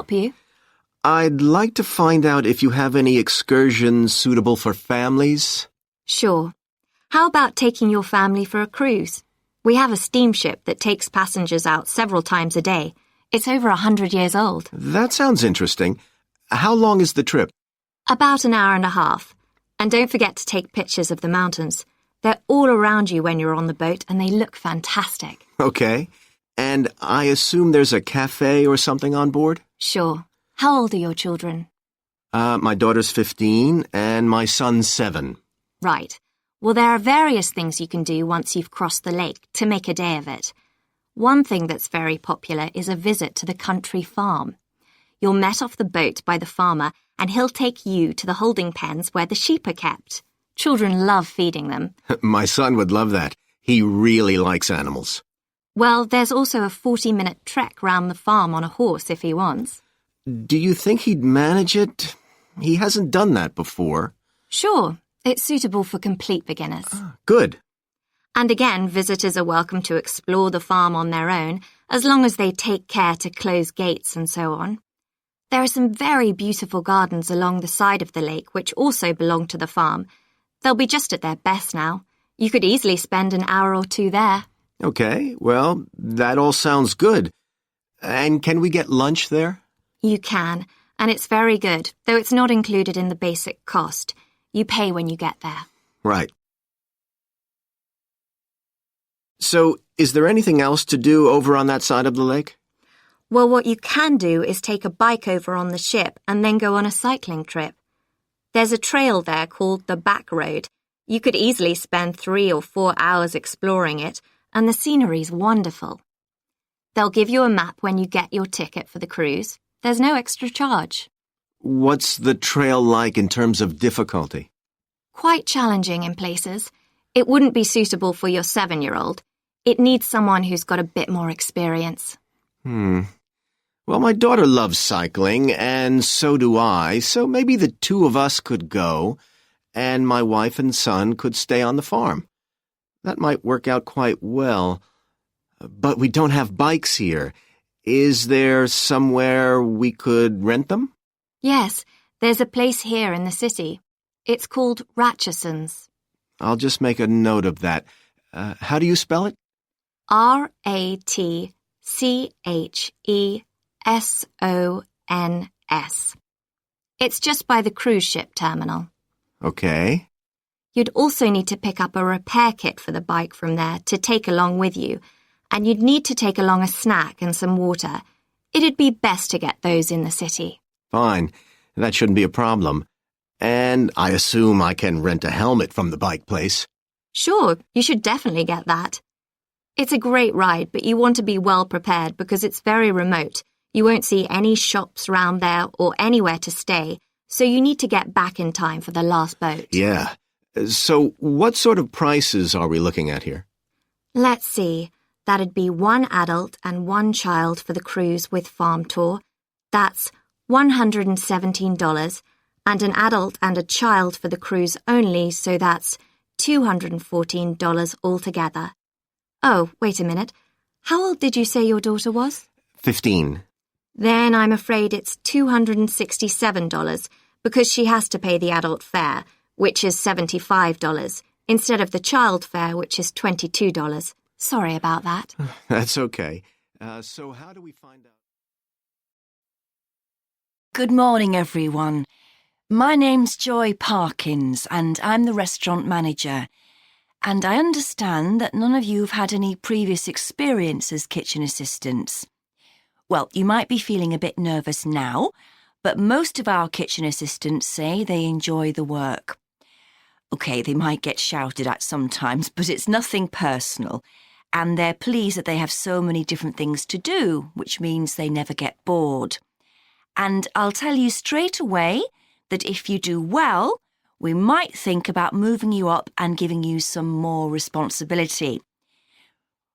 help you? I'd like to find out if you have any excursions suitable for families. Sure. How about taking your family for a cruise? We have a steamship that takes passengers out several times a day. It's over 100 years old. That sounds interesting. How long is the trip? About an hour and a half. And don't forget to take pictures of the mountains. They're all around you when you're on the boat and they look fantastic. Okay. And I assume there's a cafe or something on board? Sure. How old are your children? My daughter's 15 and my son's 7. Right. Well, there are various things you can do once you've crossed the lake to make a day of it. One thing that's very popular is a visit to the country farm. You're met off the boat by the farmer and he'll take you to the holding pens where the sheep are kept. Children love feeding them. My son would love that. He really likes animals. Well, there's also a 40-minute trek round the farm on a horse if he wants. Do you think he'd manage it? He hasn't done that before. Sure. It's suitable for complete beginners. Good. And again, visitors are welcome to explore the farm on their own, as long as they take care to close gates and so on. There are some very beautiful gardens along the side of the lake which also belong to the farm. They'll be just at their best now. You could easily spend an hour or two there. Okay, well, that all sounds good. And can we get lunch there? You can, and it's very good, though it's not included in the basic cost. You pay when you get there. Right. So, is there anything else to do over on that side of the lake? Well, what you can do is take a bike over on the ship and then go on a cycling trip. There's a trail there called the Back Road. You could easily spend 3 or 4 hours exploring it, and the scenery's wonderful. They'll give you a map when you get your ticket for the cruise. There's no extra charge. What's the trail like in terms of difficulty? Quite challenging in places. It wouldn't be suitable for your 7-year-old. It needs someone who's got a bit more experience. Well, my daughter loves cycling, and so do I, so maybe the 2 of us could go, and my wife and son could stay on the farm. That might work out quite well. But we don't have bikes here. Is there somewhere we could rent them? Yes, there's a place here in the city. It's called Ratcheson's. I'll just make a note of that. How do you spell it? Ratchesons. It's just by the cruise ship terminal. Okay. You'd also need to pick up a repair kit for the bike from there to take along with you, and you'd need to take along a snack and some water. It'd be best to get those in the city. Fine. That shouldn't be a problem. And I assume I can rent a helmet from the bike place. Sure, you should definitely get that. It's a great ride, but you want to be well prepared because it's very remote. You won't see any shops round there or anywhere to stay, so you need to get back in time for the last boat. Yeah. So what sort of prices are we looking at here? Let's see. That'd be 1 adult and 1 child for the cruise with farm tour. That's $117, and an adult and a child for the cruise only, so that's $214 altogether. Oh, wait a minute. How old did you say your daughter was? 15. Then I'm afraid it's $267 because she has to pay the adult fare, which is $75, instead of the child fare, which is $22. Sorry about that. That's okay. So how do we find out? Good morning, everyone. My name's Joy Parkins, and I'm the restaurant manager. And I understand that none of you have had any previous experience as kitchen assistants. Well, you might be feeling a bit nervous now, but most of our kitchen assistants say they enjoy the work. OK, they might get shouted at sometimes, but it's nothing personal. And they're pleased that they have so many different things to do, which means they never get bored. And I'll tell you straight away that if you do well, we might think about moving you up and giving you some more responsibility.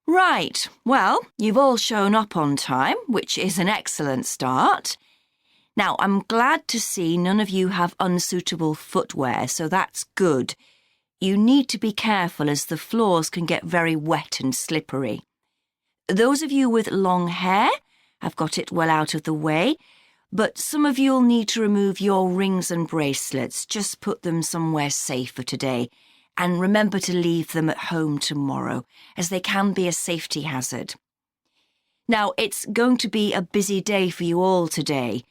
Right, well, you've all shown up on time, which is an excellent start. Now, I'm glad to see none of you have unsuitable footwear, so that's good. You need to be careful as the floors can get very wet and slippery. Those of you with long hair have got it well out of the way, But some of you'll need to remove your rings and bracelets. Just put them somewhere safe for today. And remember to leave them at home tomorrow, as they can be a safety hazard. Now, it's going to be a busy day for you all today.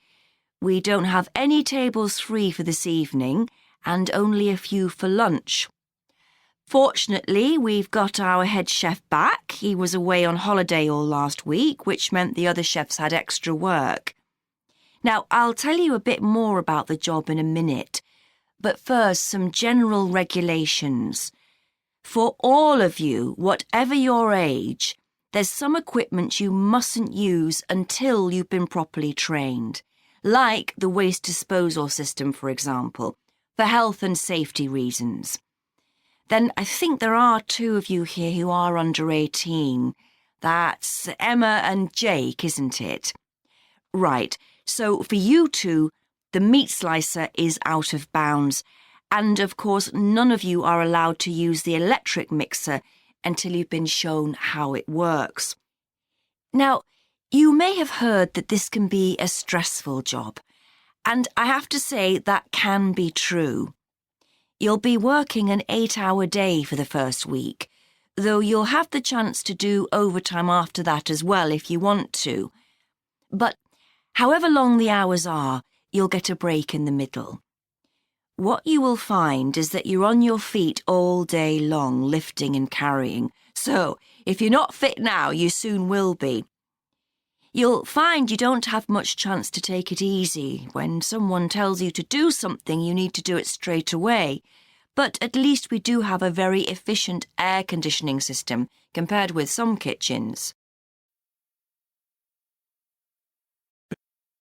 We don't have any tables free for this evening, and only a few for lunch. Fortunately, we've got our head chef back. He was away on holiday all last week, which meant the other chefs had extra work. Now, I'll tell you a bit more about the job in a minute, but first, some general regulations. For all of you, whatever your age, there's some equipment you mustn't use until you've been properly trained, like the waste disposal system, for example, for health and safety reasons. Then I think there are 2 of you here who are under 18. That's Emma and Jake, isn't it? Right, so for you 2, the meat slicer is out of bounds, and of course none of you are allowed to use the electric mixer until you've been shown how it works. Now, you may have heard that this can be a stressful job, and I have to say that can be true. You'll be working an 8-hour day for the first week, though you'll have the chance to do overtime after that as well if you want to. But however long the hours are, you'll get a break in the middle. What you will find is that you're on your feet all day long, lifting and carrying. So, if you're not fit now, you soon will be. You'll find you don't have much chance to take it easy. When someone tells you to do something, you need to do it straight away. But at least we do have a very efficient air conditioning system compared with some kitchens.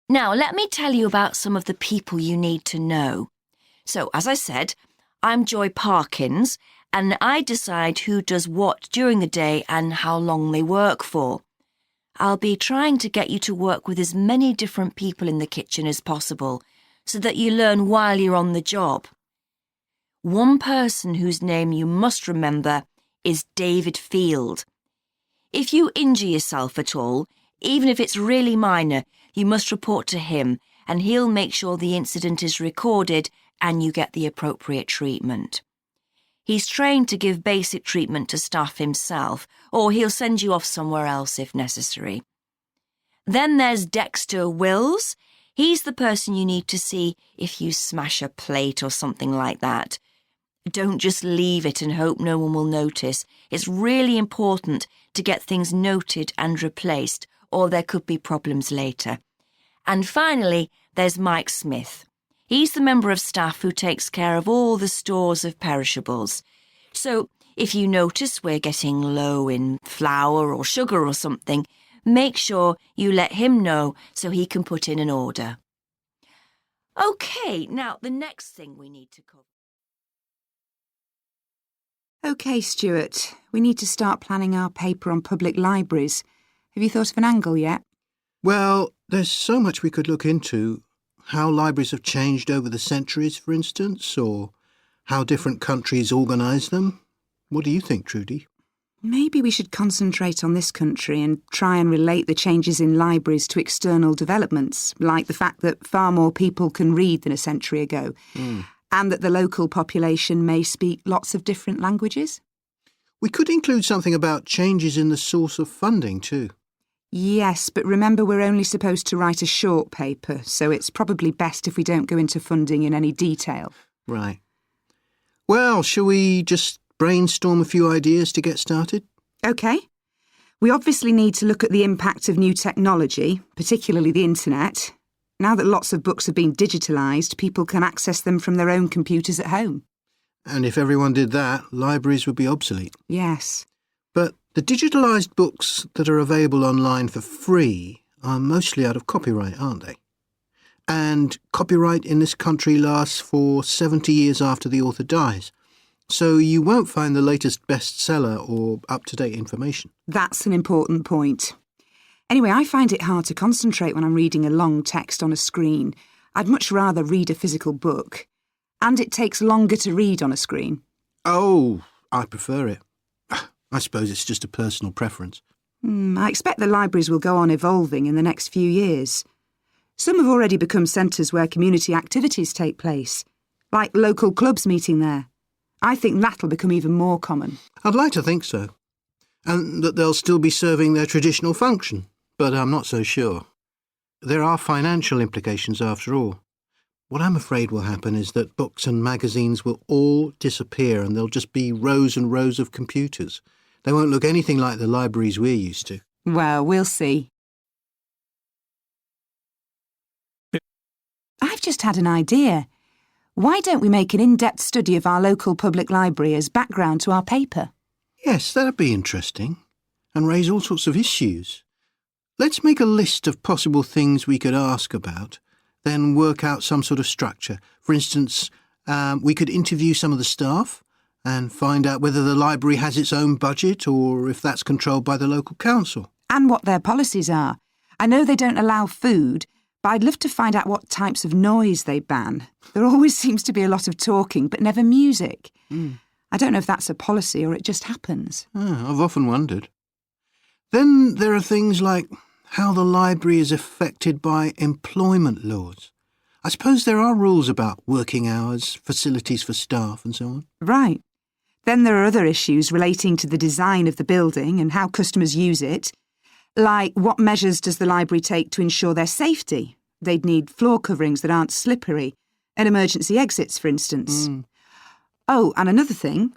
Now, let me tell you about some of the people you need to know. So, as I said, I'm Joy Parkins, and I decide who does what during the day and how long they work for. I'll be trying to get you to work with as many different people in the kitchen as possible, so that you learn while you're on the job. One person whose name you must remember is David Field. If you injure yourself at all, even if it's really minor, you must report to him, and he'll make sure the incident is recorded and you get the appropriate treatment. He's trained to give basic treatment to staff himself, or he'll send you off somewhere else if necessary. Then there's Dexter Wills. He's the person you need to see if you smash a plate or something like that. Don't just leave it and hope no one will notice. It's really important to get things noted and replaced, or there could be problems later. And finally, there's Mike Smith. He's the member of staff who takes care of all the stores of perishables. So, if you notice we're getting low in flour or sugar or something, make sure you let him know so he can put in an order. OK, now the next thing we need to cover. OK, Stuart, we need to start planning our paper on public libraries. Have you thought of an angle yet? Well, there's so much we could look into. How libraries have changed over the centuries, for instance, or how different countries organise them. What do you think, Trudy? Maybe we should concentrate on this country and try and relate the changes in libraries to external developments, like the fact that far more people can read than a century ago, and that the local population may speak lots of different languages. We could include something about changes in the source of funding too. Yes, but remember we're only supposed to write a short paper, so it's probably best if we don't go into funding in any detail. Right. Well, shall we just brainstorm a few ideas to get started? OK. We obviously need to look at the impact of new technology, particularly the internet. Now that lots of books have been digitalised, people can access them from their own computers at home. And if everyone did that, libraries would be obsolete. Yes. But the digitalised books that are available online for free are mostly out of copyright, aren't they? And copyright in this country lasts for 70 years after the author dies. So you won't find the latest bestseller or up-to-date information. That's an important point. Anyway, I find it hard to concentrate when I'm reading a long text on a screen. I'd much rather read a physical book. And it takes longer to read on a screen. Oh, I prefer it. I suppose it's just a personal preference. I expect the libraries will go on evolving in the next few years. Some have already become centres where community activities take place, like local clubs meeting there. I think that'll become even more common. I'd like to think so. And that they'll still be serving their traditional function, but I'm not so sure. There are financial implications after all. What I'm afraid will happen is that books and magazines will all disappear and there'll just be rows and rows of computers. They won't look anything like the libraries we're used to. Well, we'll see. I've just had an idea. Why don't we make an in-depth study of our local public library as background to our paper? Yes, that'd be interesting, and raise all sorts of issues. Let's make a list of possible things we could ask about, then work out some sort of structure. For instance, we could interview some of the staff and find out whether the library has its own budget or if that's controlled by the local council. And what their policies are. I know they don't allow food, but I'd love to find out what types of noise they ban. There always seems to be a lot of talking, but never music. I don't know if that's a policy or it just happens. I've often wondered. Then there are things like how the library is affected by employment laws. I suppose there are rules about working hours, facilities for staff and so on. Right. Then there are other issues relating to the design of the building and how customers use it. Like, what measures does the library take to ensure their safety? They'd need floor coverings that aren't slippery, and emergency exits, for instance. Oh, and another thing,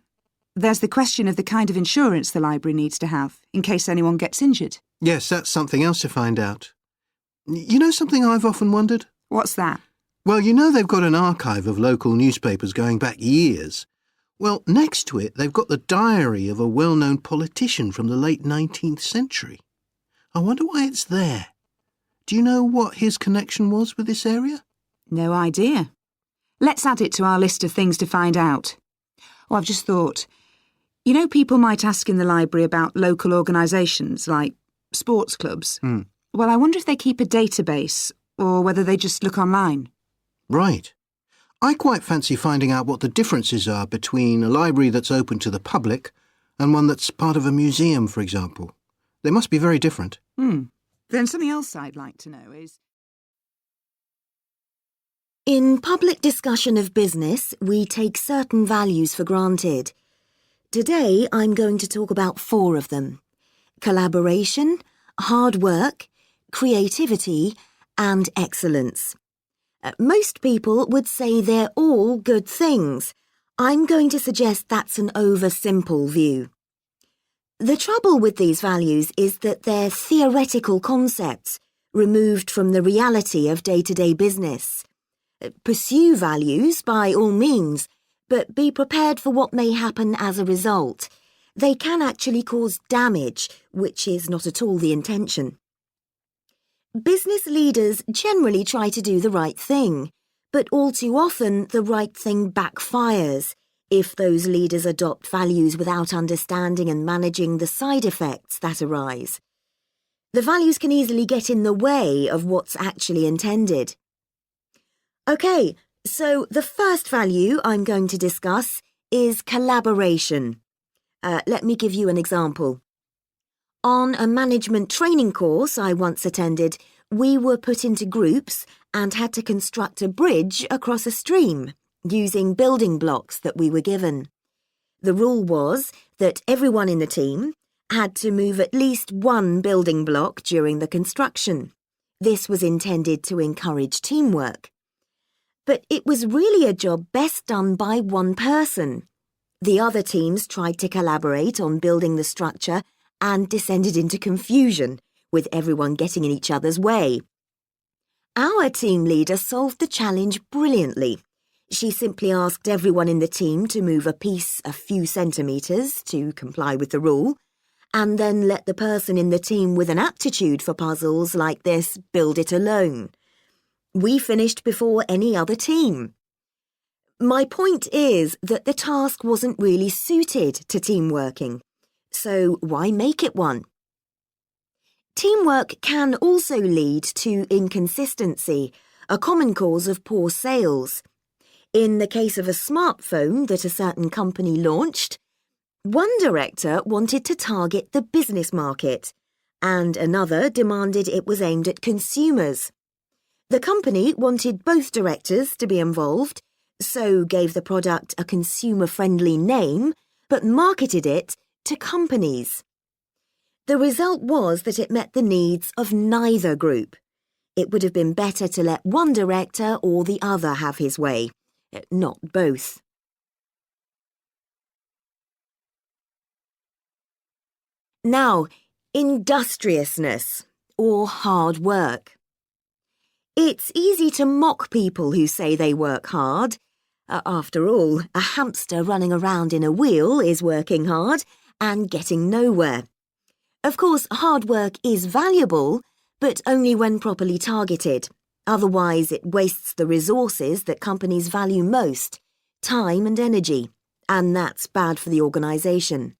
there's the question of the kind of insurance the library needs to have, in case anyone gets injured. Yes, that's something else to find out. You know something I've often wondered? What's that? Well, you know they've got an archive of local newspapers going back years. Well, next to it, they've got the diary of a well-known politician from the late 19th century. I wonder why it's there. Do you know what his connection was with this area? No idea. Let's add it to our list of things to find out. Oh, I've just thought. You know, people might ask in the library about local organisations, like sports clubs. Well, I wonder if they keep a database, or whether they just look online. Right. I quite fancy finding out what the differences are between a library that's open to the public and one that's part of a museum, for example. They must be very different. Then something else I'd like to know is... In public discussion of business, we take certain values for granted. Today, I'm going to talk about 4 of them: collaboration, hard work, creativity, and excellence. Most people would say they're all good things. I'm going to suggest that's an oversimple view. The trouble with these values is that they're theoretical concepts, removed from the reality of day-to-day business. Pursue values by all means, but be prepared for what may happen as a result. They can actually cause damage, which is not at all the intention. Business leaders generally try to do the right thing, but all too often the right thing backfires if those leaders adopt values without understanding and managing the side effects that arise. The values can easily get in the way of what's actually intended. OK, so the first value I'm going to discuss is collaboration. Let me give you an example. On a management training course I once attended, we were put into groups and had to construct a bridge across a stream using building blocks that we were given. The rule was that everyone in the team had to move at least one building block during the construction. This was intended to encourage teamwork. But it was really a job best done by one person. The other teams tried to collaborate on building the structure and descended into confusion, with everyone getting in each other's way. Our team leader solved the challenge brilliantly. She simply asked everyone in the team to move a piece a few centimetres to comply with the rule, and then let the person in the team with an aptitude for puzzles like this build it alone. We finished before any other team. My point is that the task wasn't really suited to team working, so why make it one? Teamwork can also lead to inconsistency, a common cause of poor sales. In the case of a smartphone that a certain company launched, one director wanted to target the business market, and another demanded it was aimed at consumers. The company wanted both directors to be involved, so gave the product a consumer-friendly name, but marketed it to companies. The result was that it met the needs of neither group. It would have been better to let one director or the other have his way, not both. Now, industriousness, or hard work. It's easy to mock people who say they work hard. After all, a hamster running around in a wheel is working hard and getting nowhere. Of course, hard work is valuable, but only when properly targeted. Otherwise, it wastes the resources that companies value most, time and energy, and that's bad for the organisation.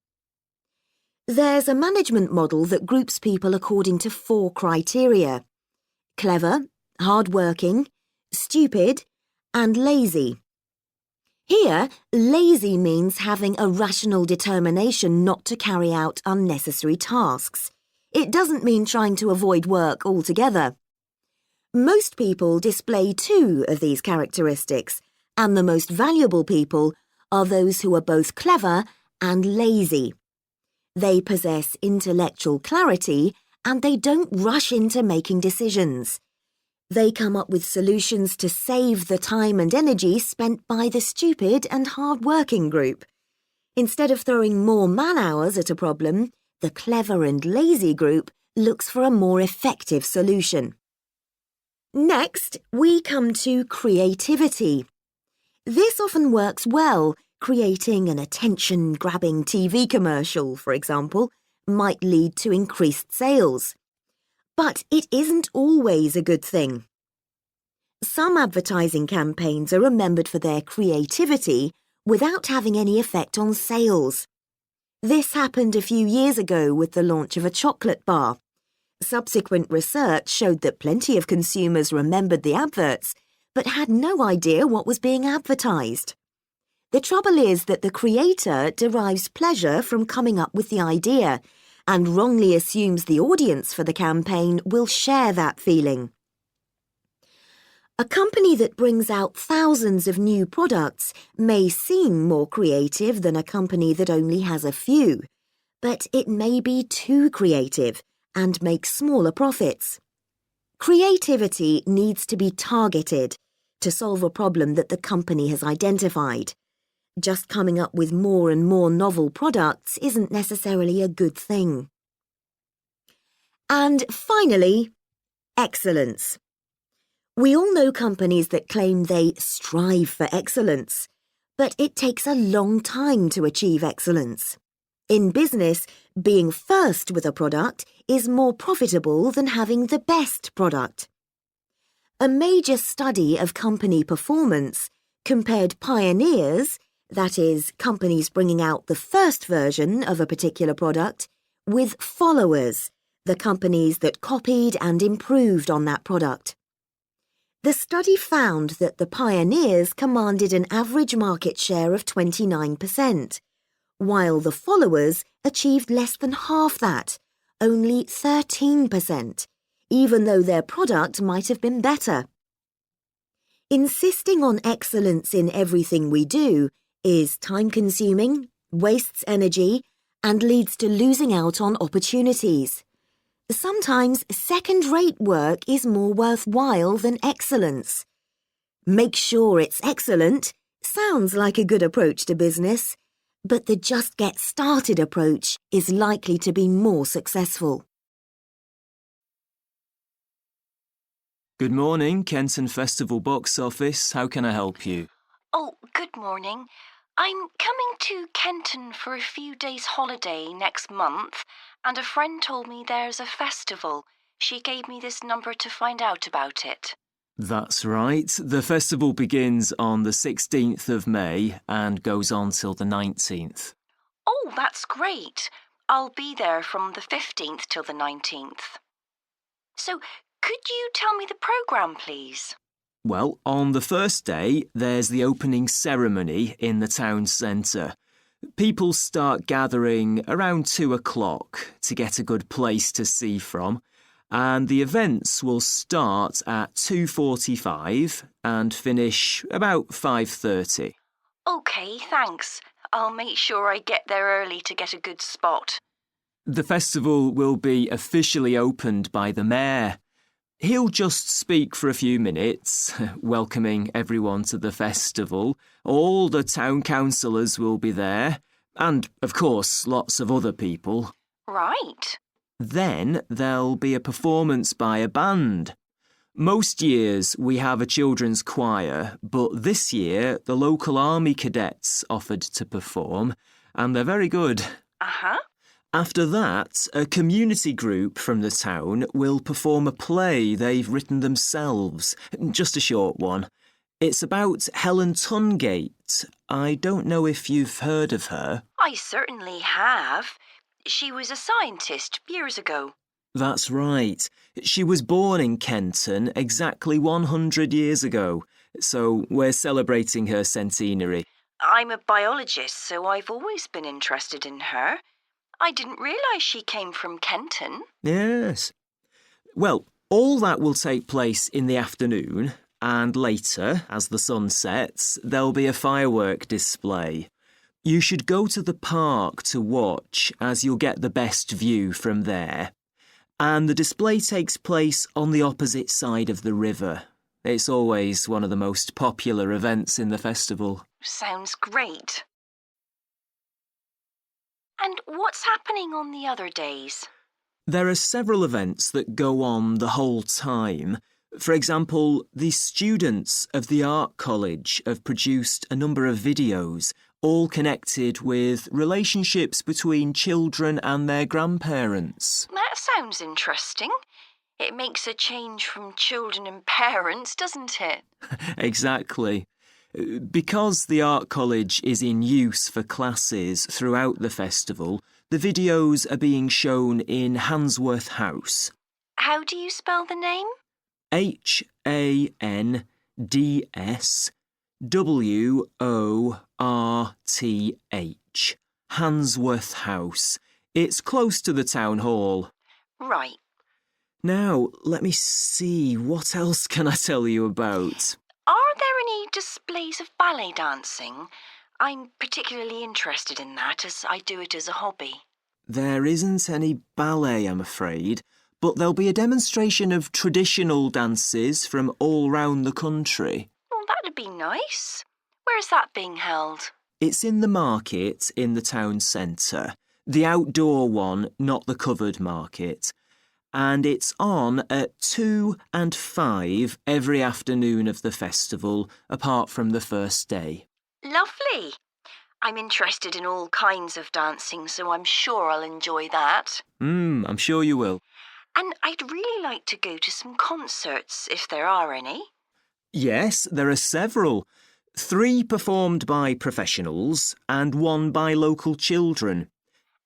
There's a management model that groups people according to 4 criteria: clever, hard-working, stupid, and lazy. Here, lazy means having a rational determination not to carry out unnecessary tasks. It doesn't mean trying to avoid work altogether. Most people display 2 of these characteristics, and the most valuable people are those who are both clever and lazy. They possess intellectual clarity and they don't rush into making decisions. They come up with solutions to save the time and energy spent by the stupid and hard-working group. Instead of throwing more man-hours at a problem, the clever and lazy group looks for a more effective solution. Next, we come to creativity. This often works well. Creating an attention-grabbing TV commercial, for example, might lead to increased sales. But it isn't always a good thing. Some advertising campaigns are remembered for their creativity without having any effect on sales. This happened a few years ago with the launch of a chocolate bar. Subsequent research showed that plenty of consumers remembered the adverts, but had no idea what was being advertised. The trouble is that the creator derives pleasure from coming up with the idea and wrongly assumes the audience for the campaign will share that feeling. A company that brings out thousands of new products may seem more creative than a company that only has a few, but it may be too creative and make smaller profits. Creativity needs to be targeted to solve a problem that the company has identified. Just coming up with more and more novel products isn't necessarily a good thing. And finally, excellence. We all know companies that claim they strive for excellence, but it takes a long time to achieve excellence. In business, being first with a product is more profitable than having the best product. A major study of company performance compared pioneers, that is, companies bringing out the first version of a particular product, with followers, the companies that copied and improved on that product. The study found that the pioneers commanded an average market share of 29%, while the followers achieved less than half that, only 13%, even though their product might have been better. Insisting on excellence in everything we do is time-consuming, wastes energy, and leads to losing out on opportunities. Sometimes second-rate work is more worthwhile than excellence. Make sure it's excellent sounds like a good approach to business, but the just-get-started approach is likely to be more successful. Good morning, Kenton Festival Box Office. How can I help you? Oh, good morning. I'm coming to Kenton for a few days' holiday next month, and a friend told me there's a festival. She gave me this number to find out about it. That's right. The festival begins on the 16th of May and goes on till the 19th. Oh, that's great. I'll be there from the 15th till the 19th. So, could you tell me the programme, please? Well, on the first day, there's the opening ceremony in the town centre. People start gathering around 2 o'clock to get a good place to see from, and the events will start at 2:45 and finish about 5:30. OK, thanks. I'll make sure I get there early to get a good spot. The festival will be officially opened by the mayor. He'll just speak for a few minutes, welcoming everyone to the festival. All the town councillors will be there, and, of course, lots of other people. Right. Then there'll be a performance by a band. Most years we have a children's choir, but this year the local army cadets offered to perform, and they're very good. Uh-huh. After that, a community group from the town will perform a play they've written themselves, just a short one. It's about Helen Tungate. I don't know if you've heard of her. I certainly have. She was a scientist years ago. That's right. She was born in Kenton exactly 100 years ago, so we're celebrating her centenary. I'm a biologist, so I've always been interested in her. I didn't realise she came from Kenton. Yes. Well, all that will take place in the afternoon, and later, as the sun sets, there'll be a firework display. You should go to the park to watch, as you'll get the best view from there. And the display takes place on the opposite side of the river. It's always one of the most popular events in the festival. Sounds great. And what's happening on the other days? There are several events that go on the whole time. For example, the students of the art college have produced a number of videos, all connected with relationships between children and their grandparents. That sounds interesting. It makes a change from children and parents, doesn't it? Exactly. Because the art college is in use for classes throughout the festival, the videos are being shown in Handsworth House. How do you spell the name? Handsworth. Handsworth House. It's close to the town hall. Right. Now, let me see, what else can I tell you about? Are there any displays of ballet dancing? I'm particularly interested in that, as I do it as a hobby. There isn't any ballet, I'm afraid, but there'll be a demonstration of traditional dances from all round the country. Well, that'd be nice. Where's that being held? It's in the market in the town centre. The outdoor one, not the covered market. And it's on at 2 and 5 every afternoon of the festival, apart from the first day. Lovely. I'm interested in all kinds of dancing, so I'm sure I'll enjoy that. I'm sure you will. And I'd really like to go to some concerts, if there are any. Yes, there are several. 3 performed by professionals and 1 by local children.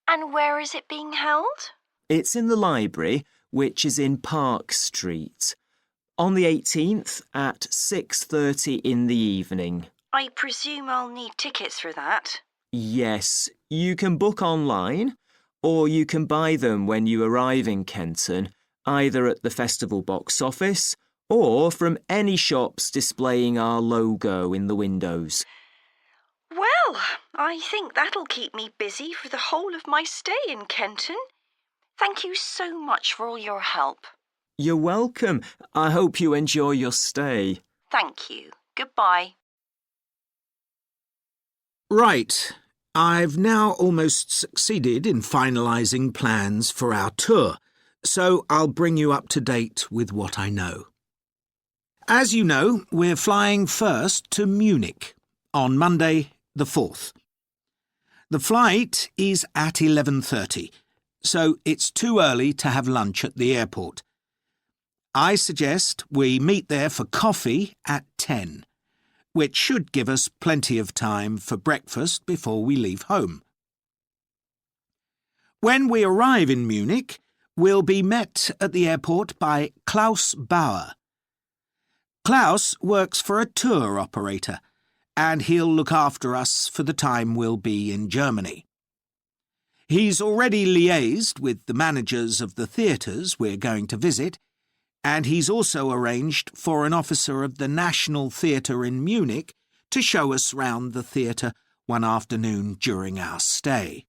And where is it being held? It's in the library, which is in Park Street. On the 18th at 6:30 in the evening. I presume I'll need tickets for that. Yes, you can book online, or you can buy them when you arrive in Kenton, either at the festival box office or from any shops displaying our logo in the windows. Well, I think that'll keep me busy for the whole of my stay in Kenton. Thank you so much for all your help. You're welcome. I hope you enjoy your stay. Thank you. Goodbye. Right. I've now almost succeeded in finalising plans for our tour, so I'll bring you up to date with what I know. As you know, we're flying first to Munich on Monday the 4th. The flight is at 11:30, so it's too early to have lunch at the airport. I suggest we meet there for coffee at 10, which should give us plenty of time for breakfast before we leave home. When we arrive in Munich, we'll be met at the airport by Klaus Bauer. Klaus works for a tour operator, and he'll look after us for the time we'll be in Germany. He's already liaised with the managers of the theatres we're going to visit, and he's also arranged for an officer of the National Theatre in Munich to show us round the theatre one afternoon during our stay.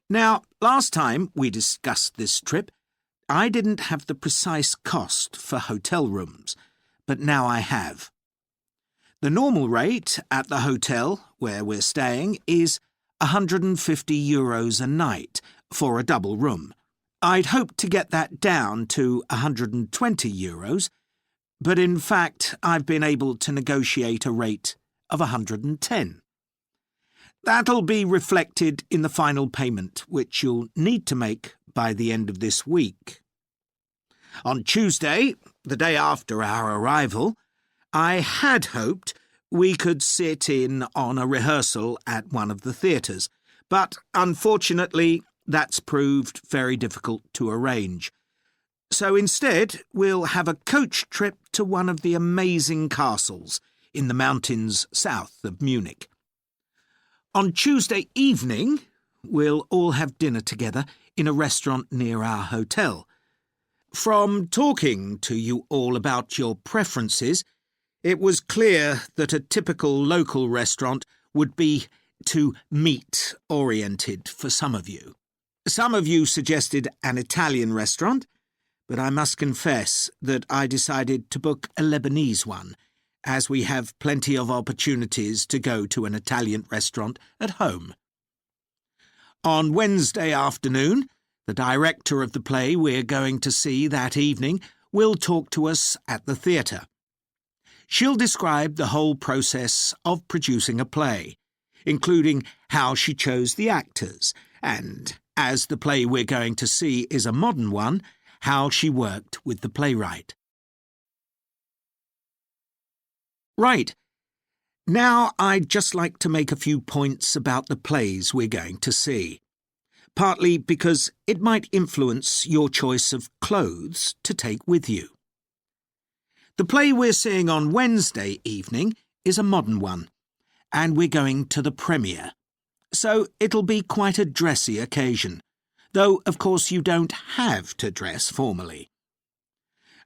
Now, last time we discussed this trip, I didn't have the precise cost for hotel rooms, but now I have. The normal rate at the hotel where we're staying is €150 a night for a double room. I'd hoped to get that down to €120, but in fact I've been able to negotiate a rate of $110. That'll be reflected in the final payment, which you'll need to make by the end of this week. On Tuesday, the day after our arrival, I had hoped we could sit in on a rehearsal at one of the theatres, but unfortunately that's proved very difficult to arrange. So instead, we'll have a coach trip to one of the amazing castles in the mountains south of Munich. On Tuesday evening, we'll all have dinner together in a restaurant near our hotel. From talking to you all about your preferences, it was clear that a typical local restaurant would be too meat-oriented for some of you. Some of you suggested an Italian restaurant, but I must confess that I decided to book a Lebanese one, as we have plenty of opportunities to go to an Italian restaurant at home. On Wednesday afternoon, the director of the play we're going to see that evening will talk to us at the theatre. She'll describe the whole process of producing a play, including how she chose the actors, and, as the play we're going to see is a modern one, how she worked with the playwright. Right. Now I'd just like to make a few points about the plays we're going to see, partly because it might influence your choice of clothes to take with you. The play we're seeing on Wednesday evening is a modern one, and we're going to the premiere, so it'll be quite a dressy occasion, though of course you don't have to dress formally.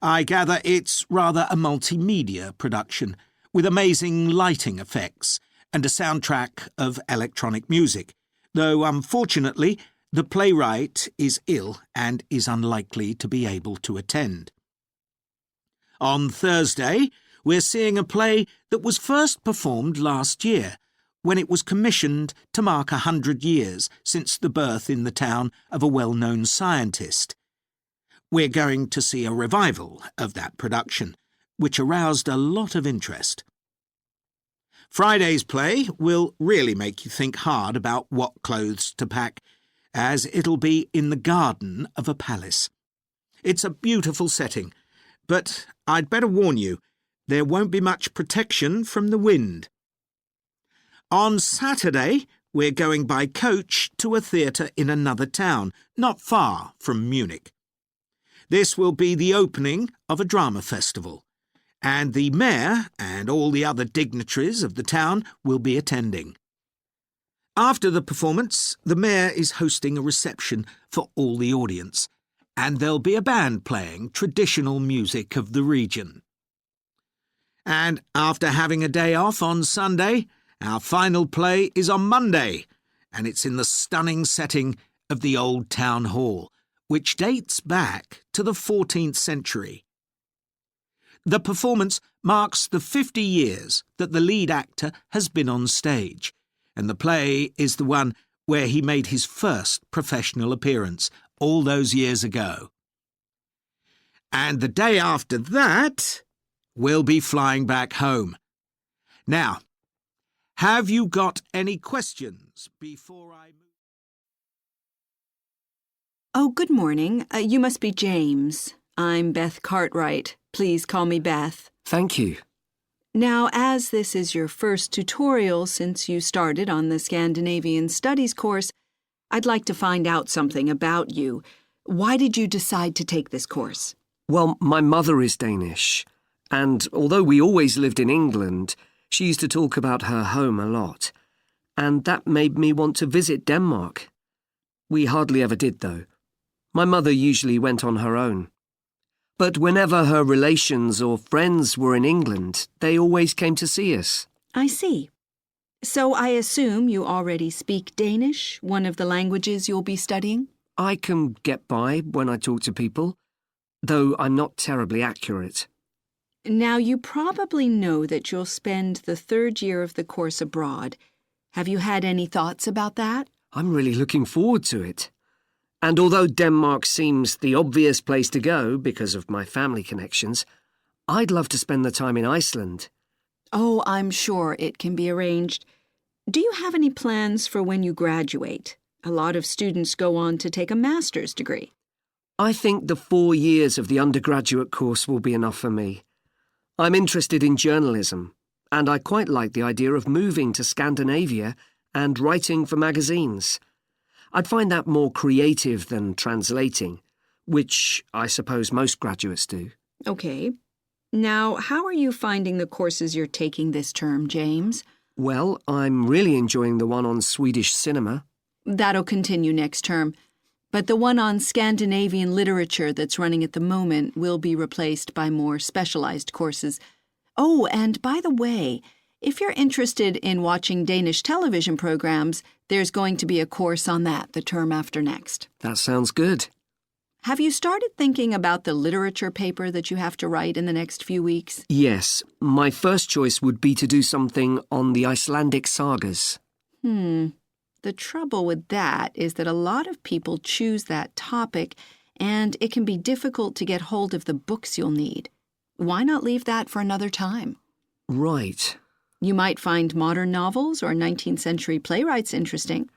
I gather it's rather a multimedia production, with amazing lighting effects and a soundtrack of electronic music, though unfortunately the playwright is ill and is unlikely to be able to attend. On Thursday, we're seeing a play that was first performed last year, when it was commissioned to mark 100 years since the birth in the town of a well-known scientist. We're going to see a revival of that production, which aroused a lot of interest. Friday's play will really make you think hard about what clothes to pack, as it'll be in the garden of a palace. It's a beautiful setting, but I'd better warn you, there won't be much protection from the wind. On Saturday, we're going by coach to a theatre in another town, not far from Munich. This will be the opening of a drama festival, and the mayor and all the other dignitaries of the town will be attending. After the performance, the mayor is hosting a reception for all the audience, and there'll be a band playing traditional music of the region. And after having a day off on Sunday, our final play is on Monday, and it's in the stunning setting of the old town hall, which dates back to the 14th century. The performance marks the 50 years that the lead actor has been on stage, and the play is the one where he made his first professional appearance all those years ago. And the day after that, we'll be flying back home. Now, have you got any questions before I move? Oh, good morning. You must be James. I'm Beth Cartwright. Please call me Beth. Thank you. Now, as this is your first tutorial since you started on the Scandinavian Studies course, I'd like to find out something about you. Why did you decide to take this course? Well, my mother is Danish, and although we always lived in England, she used to talk about her home a lot. and that made me want to visit Denmark. We hardly ever did, though. My mother usually went on her own. But whenever her relations or friends were in England, they always came to see us. I see. So I assume you already speak Danish, one of the languages you'll be studying? I can get by when I talk to people, though I'm not terribly accurate. Now, you probably know that you'll spend the third year of the course abroad. Have you had any thoughts about that? I'm really looking forward to it. And although Denmark seems the obvious place to go because of my family connections, I'd love to spend the time in Iceland. Oh, I'm sure it can be arranged. Do you have any plans for when you graduate? A lot of students go on to take a master's degree. I think the 4 years of the undergraduate course will be enough for me. I'm interested in journalism, and I quite like the idea of moving to Scandinavia and writing for magazines. I'd find that more creative than translating, which I suppose most graduates do. Okay. Now, how are you finding the courses you're taking this term, James? Well, I'm really enjoying the one on Swedish cinema. That'll continue next term. But the one on Scandinavian literature that's running at the moment will be replaced by more specialized courses. Oh, and by the way, if you're interested in watching Danish television programs, there's going to be a course on that the term after next. That sounds good. Have you started thinking about the literature paper that you have to write in the next few weeks? Yes, my first choice would be to do something on the Icelandic sagas. The trouble with that is that a lot of people choose that topic, and it can be difficult to get hold of the books you'll need. Why not leave that for another time? Right. You might find modern novels or 19th century playwrights interesting.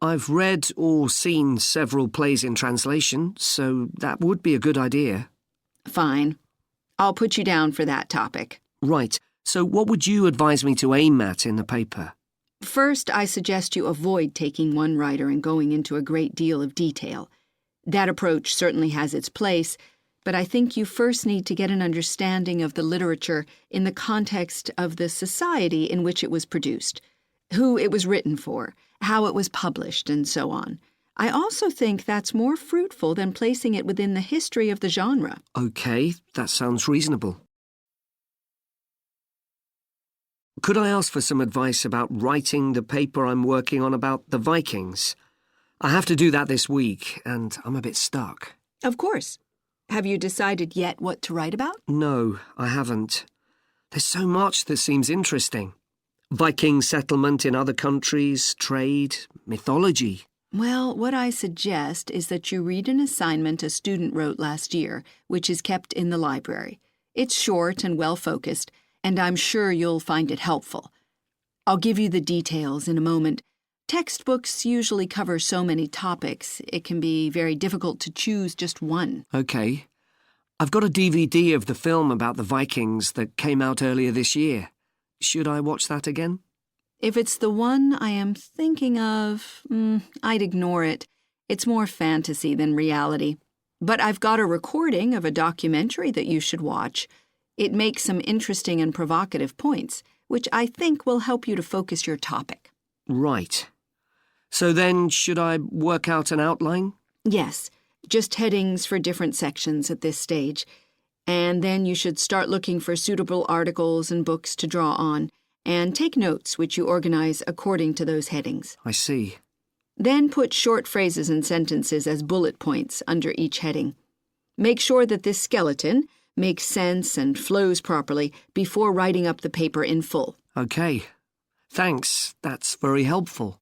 I've read or seen several plays in translation, so that would be a good idea. Fine. I'll put you down for that topic. Right. So what would you advise me to aim at in the paper? First, I suggest you avoid taking one writer and going into a great deal of detail. That approach certainly has its place, but I think you first need to get an understanding of the literature in the context of the society in which it was produced, who it was written for, how it was published, and so on. I also think that's more fruitful than placing it within the history of the genre. Okay, that sounds reasonable. Could I ask for some advice about writing the paper I'm working on about the Vikings? I have to do that this week, and I'm a bit stuck. Of course. Have you decided yet what to write about? No, I haven't. There's so much that seems interesting. Viking settlement in other countries, trade, mythology. Well, what I suggest is that you read an assignment a student wrote last year, which is kept in the library. It's short and well-focused, and I'm sure you'll find it helpful. I'll give you the details in a moment. Textbooks usually cover so many topics, it can be very difficult to choose just one. Okay. I've got a DVD of the film about the Vikings that came out earlier this year. Should I watch that again? If it's the one I am thinking of, I'd ignore it. It's more fantasy than reality. But I've got a recording of a documentary that you should watch. It makes some interesting and provocative points, which I think will help you to focus your topic. Right. So then, should I work out an outline? Yes, just headings for different sections at this stage. And then you should start looking for suitable articles and books to draw on, and take notes which you organize according to those headings. I see. Then put short phrases and sentences as bullet points under each heading. Make sure that this skeleton makes sense and flows properly before writing up the paper in full. Okay. Thanks. That's very helpful.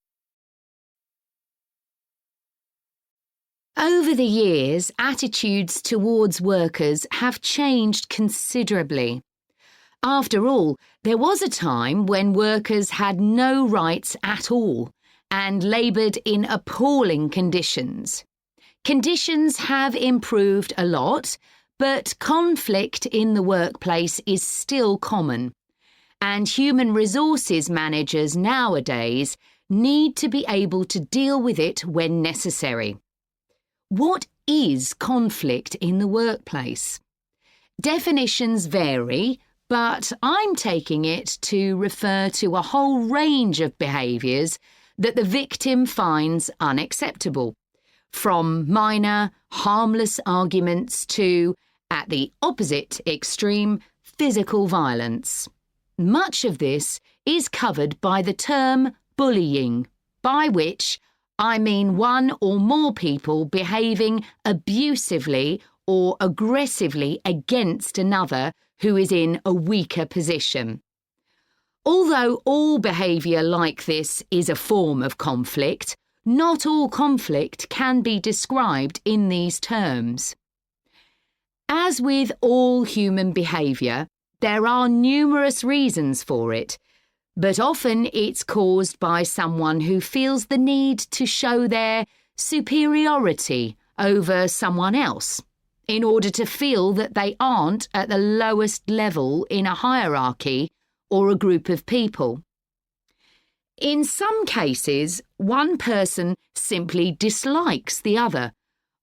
Over the years, attitudes towards workers have changed considerably. After all, there was a time when workers had no rights at all and laboured in appalling conditions. Conditions have improved a lot, but conflict in the workplace is still common, and human resources managers nowadays need to be able to deal with it when necessary. What is conflict in the workplace? Definitions vary, but I'm taking it to refer to a whole range of behaviours that the victim finds unacceptable, from minor, harmless arguments to, at the opposite extreme, physical violence. Much of this is covered by the term bullying, by which I mean one or more people behaving abusively or aggressively against another who is in a weaker position. Although all behaviour like this is a form of conflict, not all conflict can be described in these terms. As with all human behaviour, there are numerous reasons for it, but often it's caused by someone who feels the need to show their superiority over someone else in order to feel that they aren't at the lowest level in a hierarchy or a group of people. In some cases, one person simply dislikes the other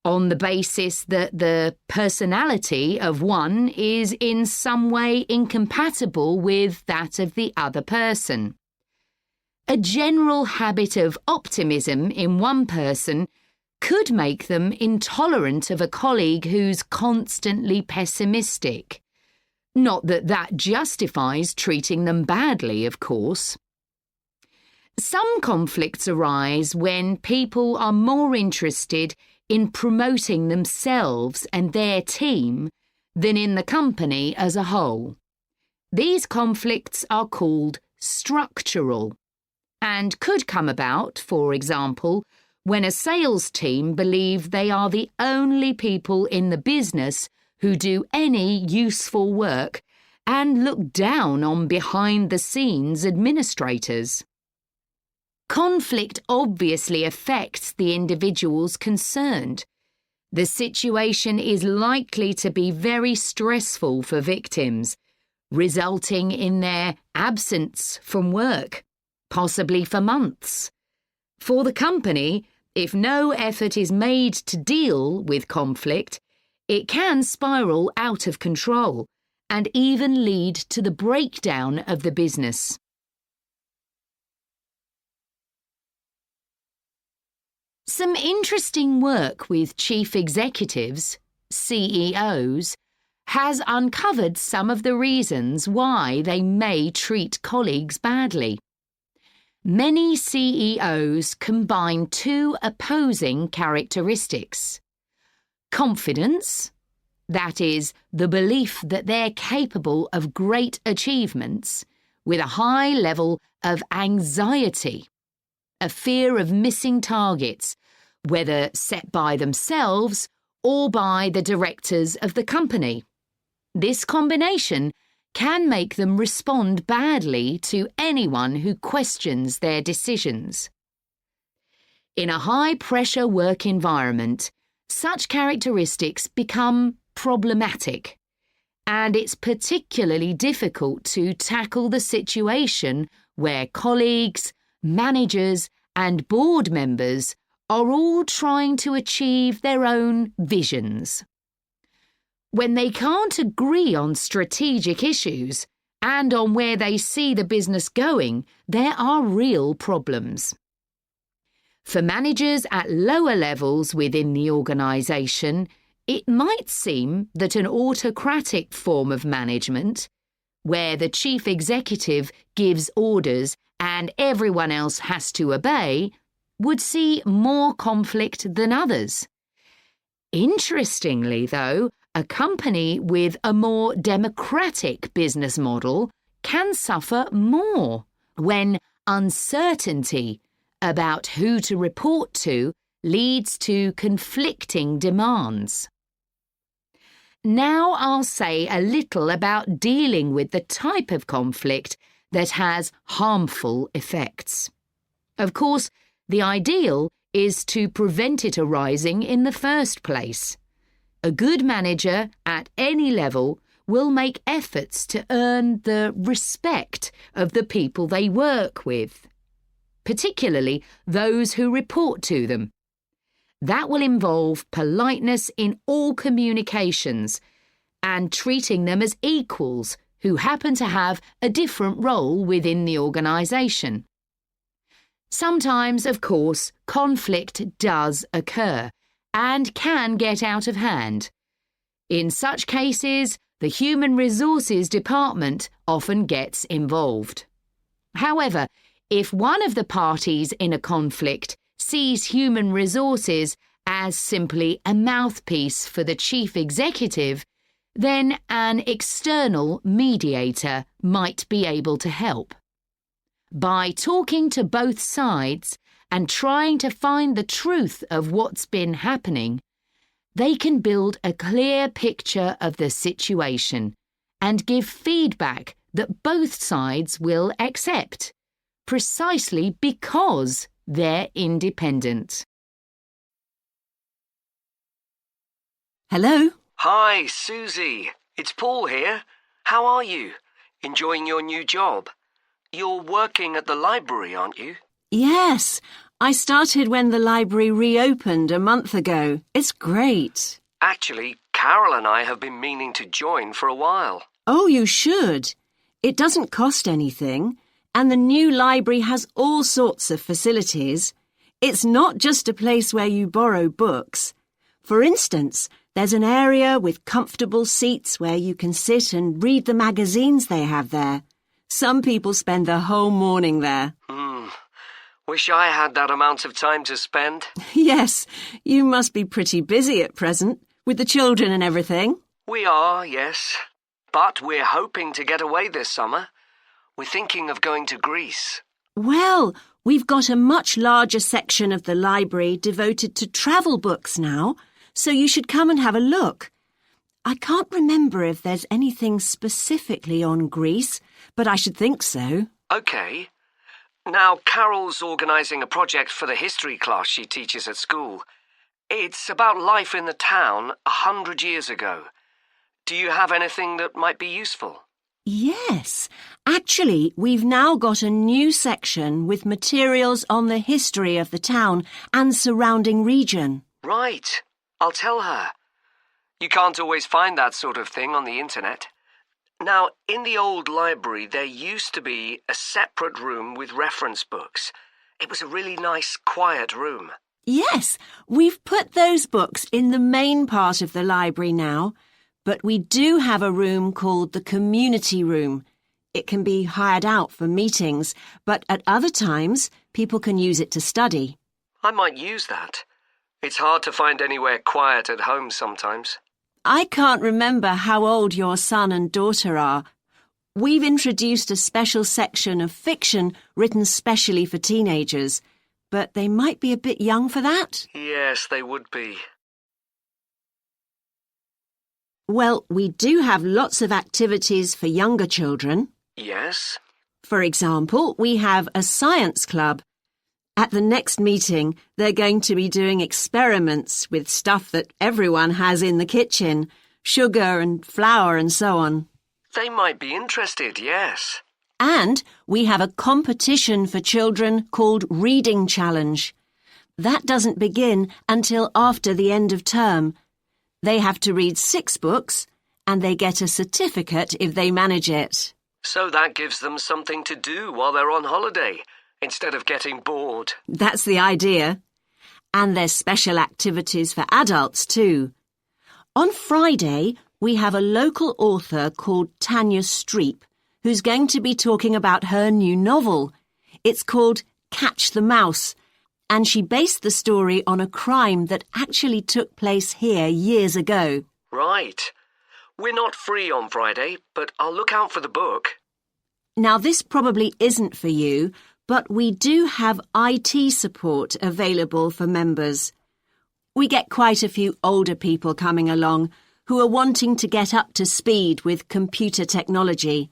on the basis that the personality of one is in some way incompatible with that of the other person. A general habit of optimism in one person could make them intolerant of a colleague who's constantly pessimistic. Not that that justifies treating them badly, of course. Some conflicts arise when people are more interested in promoting themselves and their team than in the company as a whole. These conflicts are called structural and could come about, for example, when a sales team believe they are the only people in the business who do any useful work and look down on behind-the-scenes administrators. Conflict obviously affects the individuals concerned. The situation is likely to be very stressful for victims, resulting in their absence from work, possibly for months. For the company, if no effort is made to deal with conflict, it can spiral out of control and even lead to the breakdown of the business. Some interesting work with chief executives, CEOs, has uncovered some of the reasons why they may treat colleagues badly. Many CEOs combine two opposing characteristics. Confidence, that is, the belief that they're capable of great achievements, with a high level of anxiety, a fear of missing targets, whether set by themselves or by the directors of the company. This combination can make them respond badly to anyone who questions their decisions. In a high-pressure work environment, such characteristics become problematic, and it's particularly difficult to tackle the situation where colleagues, managers, and board members are all trying to achieve their own visions. When they can't agree on strategic issues and on where they see the business going, there are real problems. For managers at lower levels within the organisation, it might seem that an autocratic form of management, where the chief executive gives orders and everyone else has to obey, would see more conflict than others. Interestingly, though, a company with a more democratic business model can suffer more when uncertainty about who to report to leads to conflicting demands. Now I'll say a little about dealing with the type of conflict that has harmful effects. Of course, the ideal is to prevent it arising in the first place. A good manager at any level will make efforts to earn the respect of the people they work with, particularly those who report to them. That will involve politeness in all communications and treating them as equals who happen to have a different role within the organisation. Sometimes, of course, conflict does occur and can get out of hand. In such cases, the Human Resources Department often gets involved. However, if one of the parties in a conflict sees human resources as simply a mouthpiece for the chief executive, then an external mediator might be able to help. By talking to both sides and trying to find the truth of what's been happening, they can build a clear picture of the situation and give feedback that both sides will accept, precisely because they're independent. Hello? Hi, Susie. It's Paul here. How are you? Enjoying your new job? You're working at the library, aren't you? Yes, I started when the library reopened a month ago. It's great. Actually, Carol and I have been meaning to join for a while. Oh, you should. It doesn't cost anything, and the new library has all sorts of facilities. It's not just a place where you borrow books. For instance, there's an area with comfortable seats where you can sit and read the magazines they have there. Some people spend the whole morning there. Wish I had that amount of time to spend. Yes, you must be pretty busy at present, with the children and everything. We are, yes. But we're hoping to get away this summer. We're thinking of going to Greece. Well, we've got a much larger section of the library devoted to travel books now, so you should come and have a look. I can't remember if there's anything specifically on Greece, but I should think so. OK. Now, Carol's organising a project for the history class she teaches at school. It's about life in the town 100 years ago. Do you have anything that might be useful? Yes. Actually, we've now got a new section with materials on the history of the town and surrounding region. Right. I'll tell her. You can't always find that sort of thing on the internet. Now, in the old library, there used to be a separate room with reference books. It was a really nice, quiet room. Yes, we've put those books in the main part of the library now, but we do have a room called the community room. It can be hired out for meetings, but at other times, people can use it to study. I might use that. It's hard to find anywhere quiet at home sometimes. I can't remember how old your son and daughter are. We've introduced a special section of fiction written specially for teenagers, but they might be a bit young for that. Yes, they would be. Well, we do have lots of activities for younger children. Yes? For example, we have a science club. At the next meeting, they're going to be doing experiments with stuff that everyone has in the kitchen, sugar and flour and so on. They might be interested, yes. And we have a competition for children called Reading Challenge. That doesn't begin until after the end of term. They have to read 6 books, and they get a certificate if they manage it. So that gives them something to do while they're on holiday, instead of getting bored. That's the idea. And there's special activities for adults too. On Friday, we have a local author called Tanya Streep, who's going to be talking about her new novel. It's called Catch the Mouse, and she based the story on a crime that actually took place here years ago. Right. We're not free on Friday, but I'll look out for the book. Now, this probably isn't for you, but we do have IT support available for members. We get quite a few older people coming along who are wanting to get up to speed with computer technology.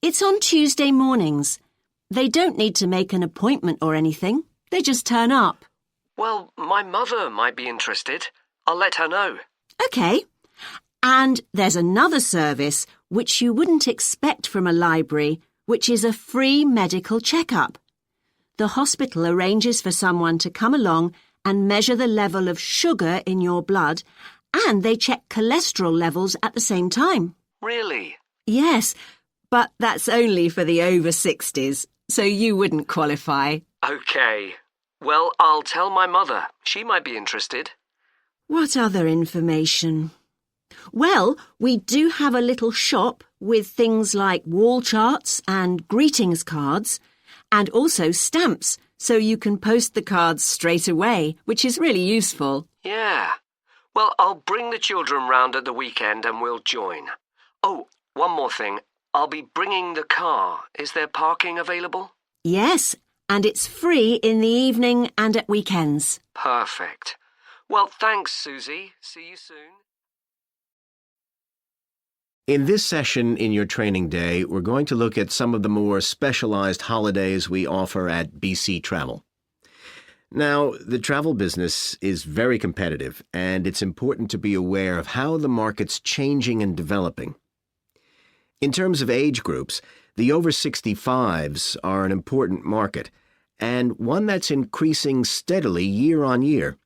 It's on Tuesday mornings. They don't need to make an appointment or anything. They just turn up. Well, my mother might be interested. I'll let her know. OK. And there's another service which you wouldn't expect from a library, which is a free medical checkup. The hospital arranges for someone to come along and measure the level of sugar in your blood, and they check cholesterol levels at the same time. Really? Yes, but that's only for the over 60s, so you wouldn't qualify. OK. Well, I'll tell my mother. She might be interested. What other information? Well, we do have a little shop with things like wall charts and greetings cards, and also stamps, so you can post the cards straight away, which is really useful. Yeah. Well, I'll bring the children round at the weekend and we'll join. Oh, one more thing. I'll be bringing the car. Is there parking available? Yes, and it's free in the evening and at weekends. Perfect. Well, thanks, Susie. See you soon. In this session in your training day, we're going to look at some of the more specialized holidays we offer at BC Travel. Now, the travel business is very competitive, and it's important to be aware of how the market's changing and developing. In terms of age groups, the over 65s are an important market, and one that's increasing steadily year on year.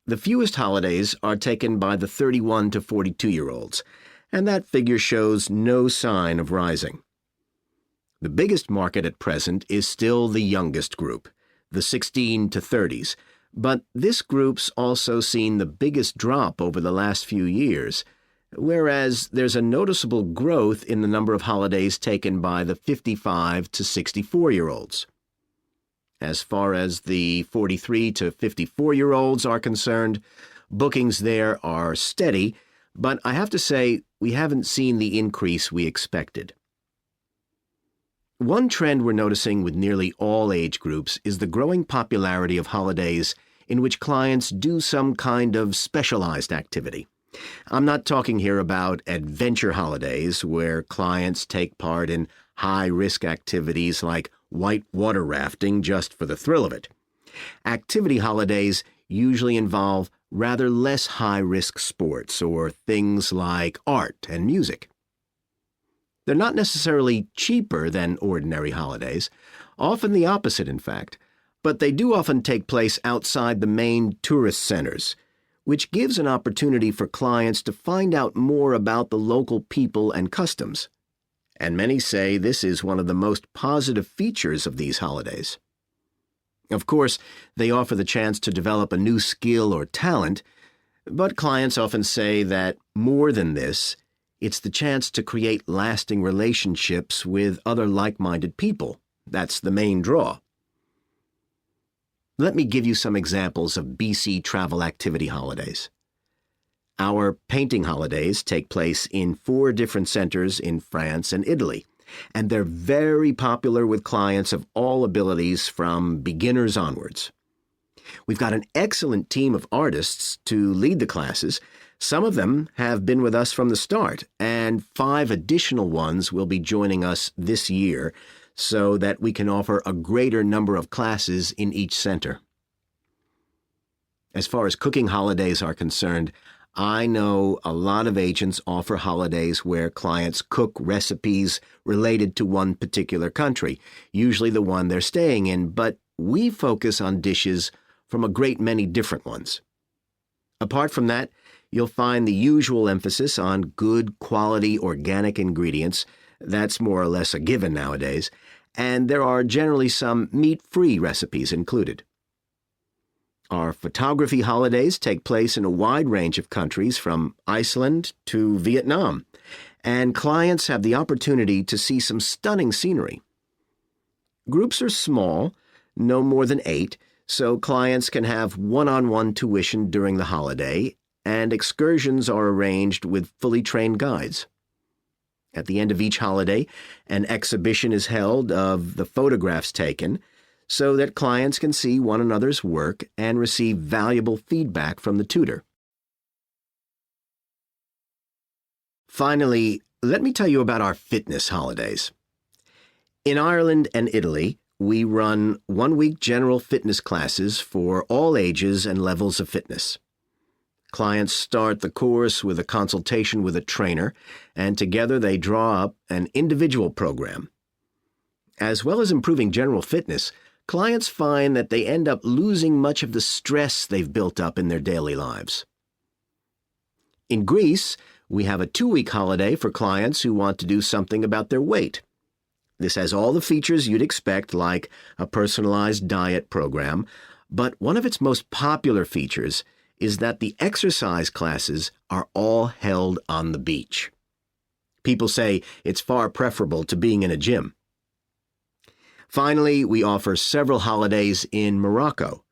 The fewest holidays are taken by the 31 to 42-year-olds, and that figure shows no sign of rising. The biggest market at present is still the youngest group, the 16 to 30s, but this group's also seen the biggest drop over the last few years, whereas there's a noticeable growth in the number of holidays taken by the 55 to 64-year-olds. As far as the 43 to 54-year-olds are concerned, bookings there are steady, but I have to say we haven't seen the increase we expected. One trend we're noticing with nearly all age groups is the growing popularity of holidays in which clients do some kind of specialized activity. I'm not talking here about adventure holidays where clients take part in high-risk activities like white water rafting just for the thrill of it. Activity holidays usually involve rather less high-risk sports or things like art and music. They're not necessarily cheaper than ordinary holidays, often the opposite, in fact, but they do often take place outside the main tourist centers, which gives an opportunity for clients to find out more about the local people and customs. And many say this is one of the most positive features of these holidays. Of course, they offer the chance to develop a new skill or talent, but clients often say that more than this, it's the chance to create lasting relationships with other like-minded people. That's the main draw. Let me give you some examples of BC travel activity holidays. Our painting holidays take place in 4 different centers in France and Italy, and they're very popular with clients of all abilities from beginners onwards. We've got an excellent team of artists to lead the classes. Some of them have been with us from the start, and 5 additional ones will be joining us this year so that we can offer a greater number of classes in each center. As far as cooking holidays are concerned, I know a lot of agents offer holidays where clients cook recipes related to one particular country, usually the one they're staying in, but we focus on dishes from a great many different ones. Apart from that, you'll find the usual emphasis on good quality organic ingredients. That's more or less a given nowadays, and there are generally some meat-free recipes included. Our photography holidays take place in a wide range of countries from Iceland to Vietnam, and clients have the opportunity to see some stunning scenery. Groups are small, no more than 8, so clients can have one-on-one tuition during the holiday, and excursions are arranged with fully trained guides. At the end of each holiday, an exhibition is held of the photographs taken, so that clients can see one another's work and receive valuable feedback from the tutor. Finally, let me tell you about our fitness holidays. In Ireland and Italy, we run 1-week general fitness classes for all ages and levels of fitness. Clients start the course with a consultation with a trainer, and together they draw up an individual program. As well as improving general fitness, clients find that they end up losing much of the stress they've built up in their daily lives. In Greece, We have a 2-week holiday for clients who want to do something about their weight. This has all the features you'd expect, like a personalized diet program, but one of its most popular features is that the exercise classes are all held on the beach. People say it's far preferable to being in a gym. Finally, we offer several holidays in Morocco.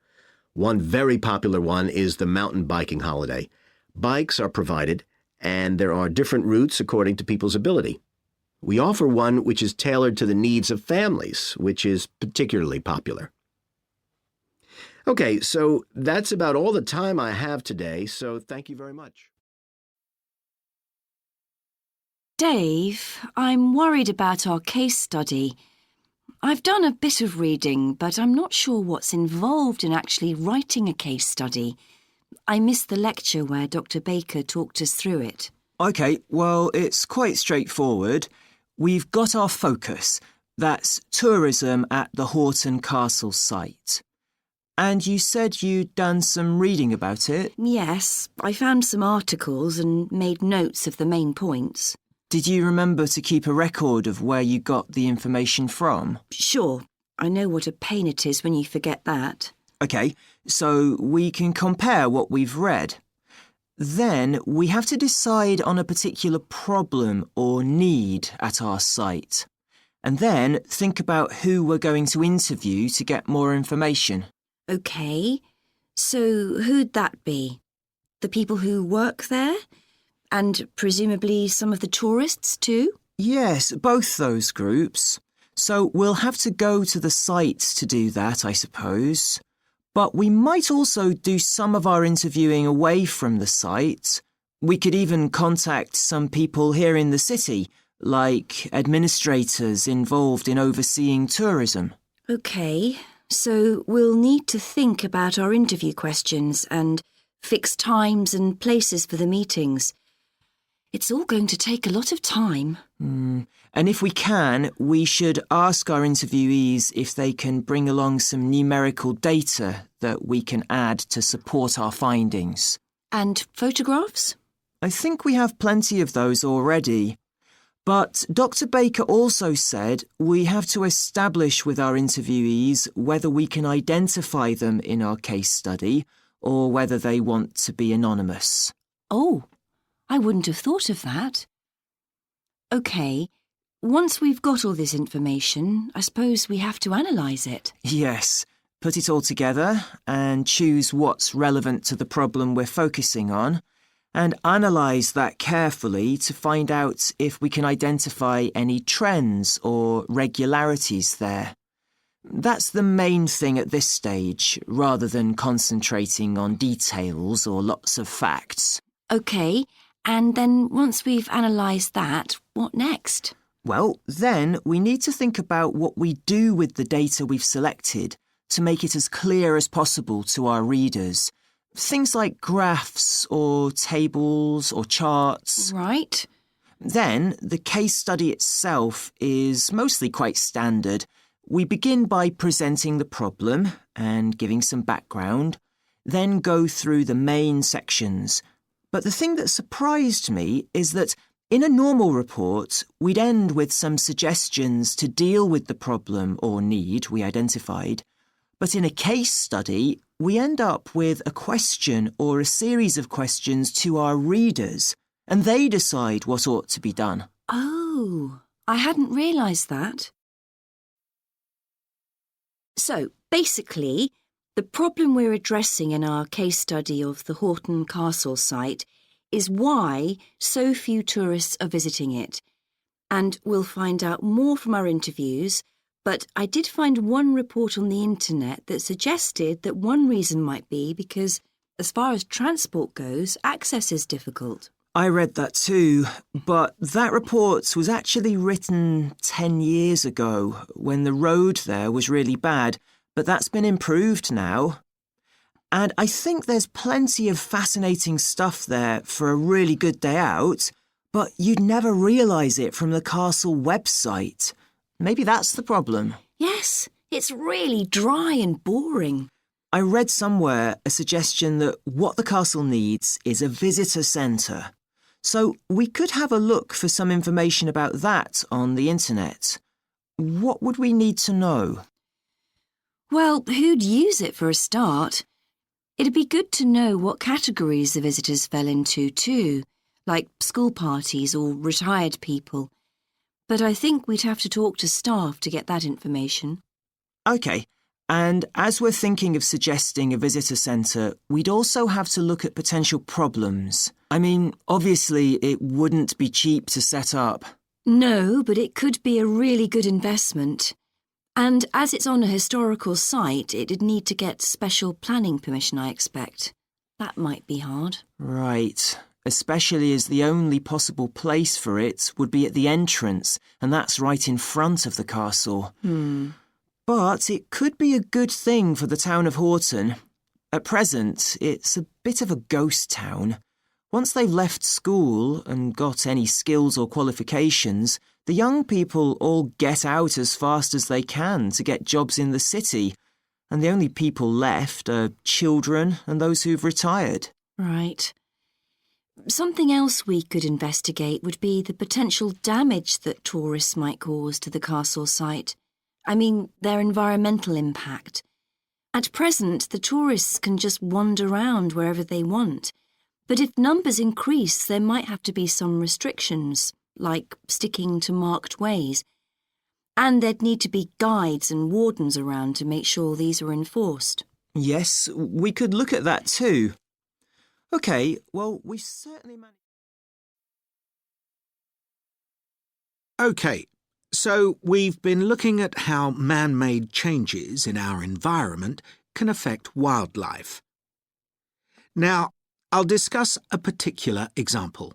One very popular one is the mountain biking holiday. Bikes are provided, and there are different routes according to people's ability. We offer one which is tailored to the needs of families, which is particularly popular. Okay, so that's about all the time I have today, so thank you very much. Dave, I'm worried about our case study. I've done a bit of reading, but I'm not sure what's involved in actually writing a case study. I missed the lecture where Dr. Baker talked us through it. OK, well, it's quite straightforward. We've got our focus. That's tourism at the Horton Castle site. And you said you'd done some reading about it? Yes, I found some articles and made notes of the main points. Did you remember to keep a record of where you got the information from? Sure, I know what a pain it is when you forget that. OK, so we can compare what we've read. Then we have to decide on a particular problem or need at our site. And then think about who we're going to interview to get more information. OK, so who'd that be? The people who work there? And presumably some of the tourists too? Yes, both those groups. So we'll have to go to the site to do that, I suppose. But we might also do some of our interviewing away from the site. We could even contact some people here in the city, like administrators involved in overseeing tourism. OK, so we'll need to think about our interview questions and fix times and places for the meetings. It's all going to take a lot of time. And if we can, we should ask our interviewees if they can bring along some numerical data that we can add to support our findings. And photographs? I think we have plenty of those already. But Dr. Baker also said we have to establish with our interviewees whether we can identify them in our case study or whether they want to be anonymous. Oh, I wouldn't have thought of that. OK, once we've got all this information, I suppose we have to analyse it. Yes, put it all together and choose what's relevant to the problem we're focusing on and analyse that carefully to find out if we can identify any trends or regularities there. That's the main thing at this stage, rather than concentrating on details or lots of facts. OK, and then once we've analysed that, what next? Well, then we need to think about what we do with the data we've selected to make it as clear as possible to our readers. Things like graphs or tables or charts. Right. Then the case study itself is mostly quite standard. We begin by presenting the problem and giving some background, then go through the main sections. But the thing that surprised me is that in a normal report, we'd end with some suggestions to deal with the problem or need we identified. But in a case study, we end up with a question or a series of questions to our readers, and they decide what ought to be done. Oh, I hadn't realised that. So, basically, the problem we're addressing in our case study of the Horton Castle site is why so few tourists are visiting it. And we'll find out more from our interviews, but I did find one report on the internet that suggested that one reason might be because, as far as transport goes, access is difficult. I read that too, but that report was actually written 10 years ago when the road there was really bad, but that's been improved now. And I think there's plenty of fascinating stuff there for a really good day out, but you'd never realise it from the castle website. Maybe that's the problem. Yes, it's really dry and boring. I read somewhere a suggestion that what the castle needs is a visitor centre. So we could have a look for some information about that on the internet. What would we need to know? Well, who'd use it for a start? It'd be good to know what categories the visitors fell into too, like school parties or retired people. But I think we'd have to talk to staff to get that information. OK, and as we're thinking of suggesting a visitor centre, we'd also have to look at potential problems. I mean, obviously it wouldn't be cheap to set up. No, but it could be a really good investment. And as it's on a historical site, it'd need to get special planning permission, I expect. That might be hard. Right, especially as the only possible place for it would be at the entrance, and that's right in front of the castle. But it could be a good thing for the town of Horton. At present, it's a bit of a ghost town. Once they've left school and got any skills or qualifications, the young people all get out as fast as they can to get jobs in the city, and the only people left are children and those who've retired. Right. Something else we could investigate would be the potential damage that tourists might cause to the castle site. I mean, their environmental impact. At present, the tourists can just wander around wherever they want. But if numbers increase, there might have to be some restrictions, like sticking to marked ways. And there'd need to be guides and wardens around to make sure these are enforced. Yes, we could look at that too. OK, well, we certainly managed... OK, so we've been looking at how man-made changes in our environment can affect wildlife. Now, I'll discuss a particular example.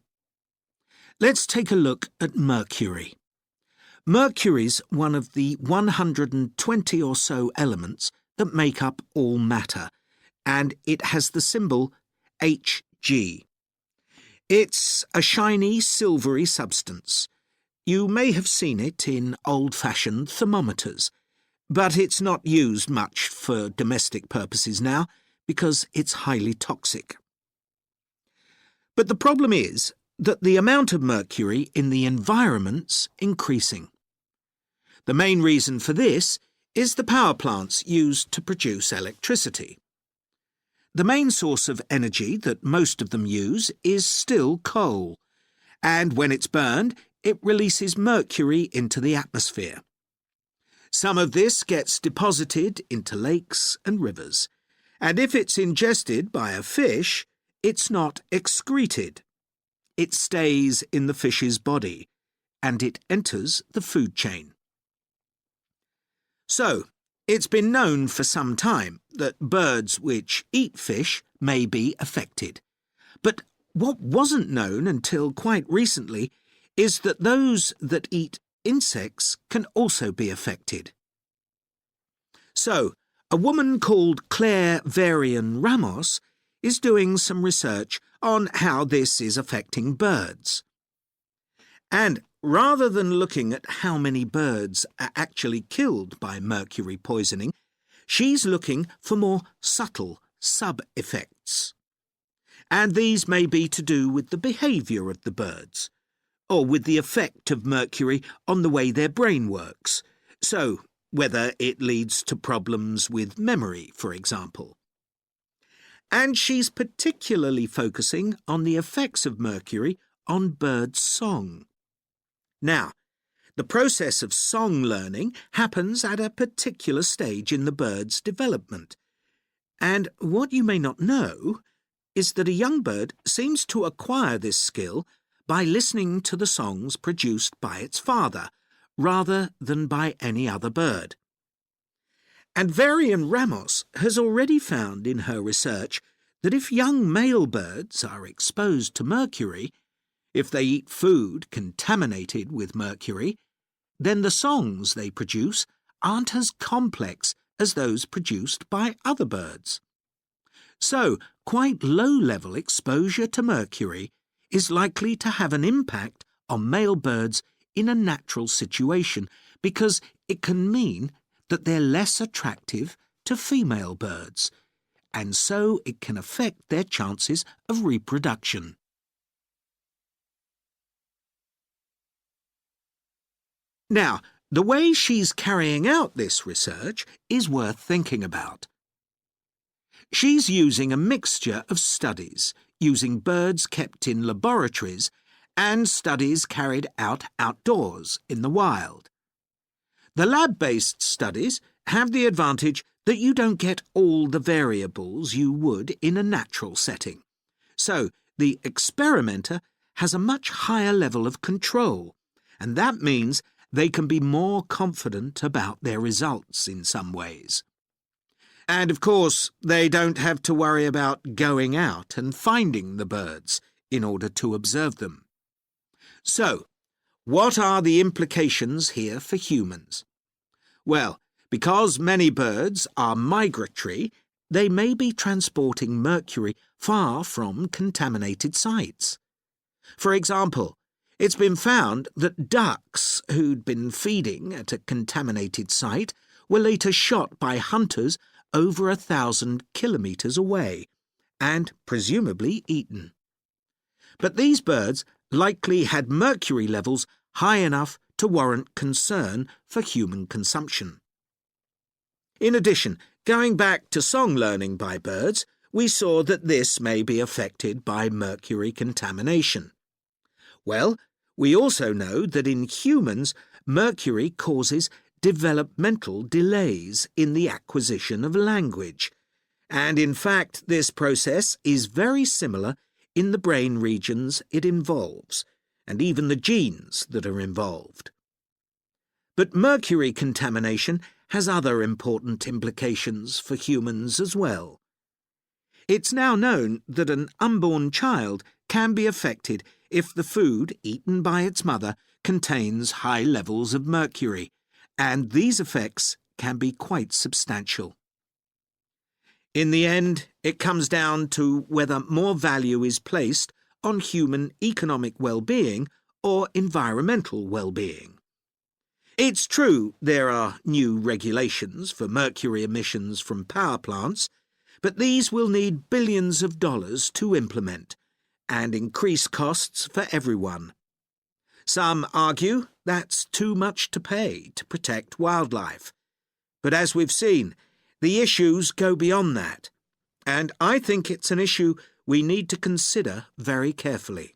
Let's take a look at mercury. Mercury's one of the 120 or so elements that make up all matter, and it has the symbol Hg. It's a shiny, silvery substance. You may have seen it in old-fashioned thermometers, but it's not used much for domestic purposes now because it's highly toxic. But the problem is that the amount of mercury in the environment's increasing. The main reason for this is the power plants used to produce electricity. The main source of energy that most of them use is still coal, and when it's burned, it releases mercury into the atmosphere. Some of this gets deposited into lakes and rivers, and if it's ingested by a fish, it's not excreted. It stays in the fish's body, and it enters the food chain. So, it's been known for some time that birds which eat fish may be affected. But what wasn't known until quite recently is that those that eat insects can also be affected. So, a woman called Claire Varian Ramos is doing some research on how this is affecting birds. And rather than looking at how many birds are actually killed by mercury poisoning, she's looking for more subtle sub-effects. And these may be to do with the behaviour of the birds, or with the effect of mercury on the way their brain works, so whether it leads to problems with memory, for example. And she's particularly focusing on the effects of mercury on bird song. Now, the process of song learning happens at a particular stage in the bird's development. And what you may not know is that a young bird seems to acquire this skill by listening to the songs produced by its father, rather than by any other bird. And Varian Ramos has already found in her research that if young male birds are exposed to mercury, if they eat food contaminated with mercury, then the songs they produce aren't as complex as those produced by other birds. So, quite low-level exposure to mercury is likely to have an impact on male birds in a natural situation because it can mean that they're less attractive to female birds, and so it can affect their chances of reproduction. Now, the way she's carrying out this research is worth thinking about. She's using a mixture of studies, using birds kept in laboratories and studies carried out outdoors in the wild. The lab-based studies have the advantage that you don't get all the variables you would in a natural setting. So, the experimenter has a much higher level of control, and that means they can be more confident about their results in some ways. And of course, they don't have to worry about going out and finding the birds in order to observe them. So, what are the implications here for humans? Well, because many birds are migratory, they may be transporting mercury far from contaminated sites. For example, it's been found that ducks who'd been feeding at a contaminated site were later shot by hunters over 1,000 kilometres away and presumably eaten. But these birds likely had mercury levels high enough to warrant concern for human consumption. In addition, going back to song learning by birds, we saw that this may be affected by mercury contamination. Well, we also know that in humans, mercury causes developmental delays in the acquisition of language, and in fact this process is very similar in the brain regions it involves, and even the genes that are involved. But mercury contamination has other important implications for humans as well. It's now known that an unborn child can be affected if the food eaten by its mother contains high levels of mercury, and these effects can be quite substantial. In the end, it comes down to whether more value is placed on human economic well-being or environmental well-being. It's true there are new regulations for mercury emissions from power plants, but these will need billions of dollars to implement and increase costs for everyone. Some argue that's too much to pay to protect wildlife. But as we've seen, the issues go beyond that, and I think it's an issue we need to consider very carefully.